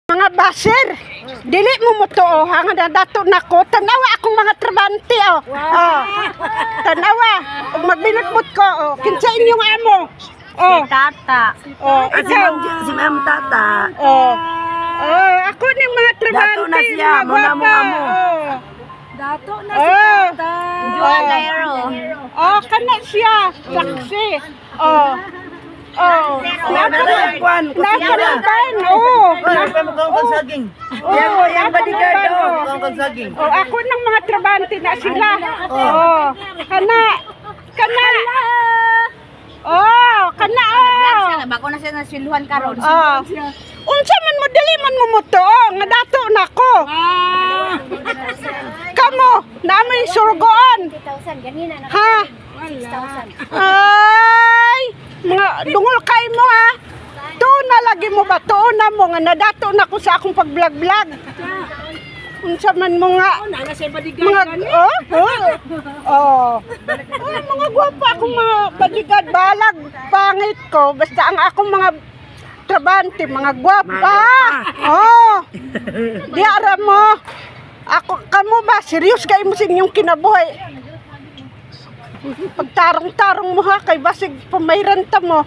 Mga basir, dili mo mo to, hanga na dato na ko. Tanawa akong mga trabante, oh. Oh. Tanawa, ug magbilutbot ko, oh. Kinsa inyong amo? Oh. Tata. Oh, ikaw. Si Ma'am Tata. Oh. Oh, ako ning mga trabante. Dato na siya, mga muna mo gwapa, amo. oh. Dato na si Tata. Juan Lairo. Oh, kana siya. Saksi. Oh. Oh. Kwan, Nakalaban, oh. Mukhang saging. Oh, yung bodyguard, oh. Mukhang saging. Oh, ako ng mga trabante na sila. Oh. Kana. Oh, kana oh. Bako na siya nasiluhan karon. Oh. Unsa man mo dili man mo muto nga dato nako. Kamo, namin surgoon. 2,000 ganina na. Ha? 6,000. Ay, mga dungol kay mo ha. Tuon na lagi mo ba? Tuon na mo nga nadato na ko sa akong pag-vlog-vlog. Unsa man mo nga mga mga gwapa akong mga bodyguard balag pangit ko basta ang akong mga trabante mga gwapa. Oh. Di ara mo. Ako kamo ba serious kay mo sa inyong kinabuhi? Pagtarong-tarong mo ha kay basig pamayranta mo.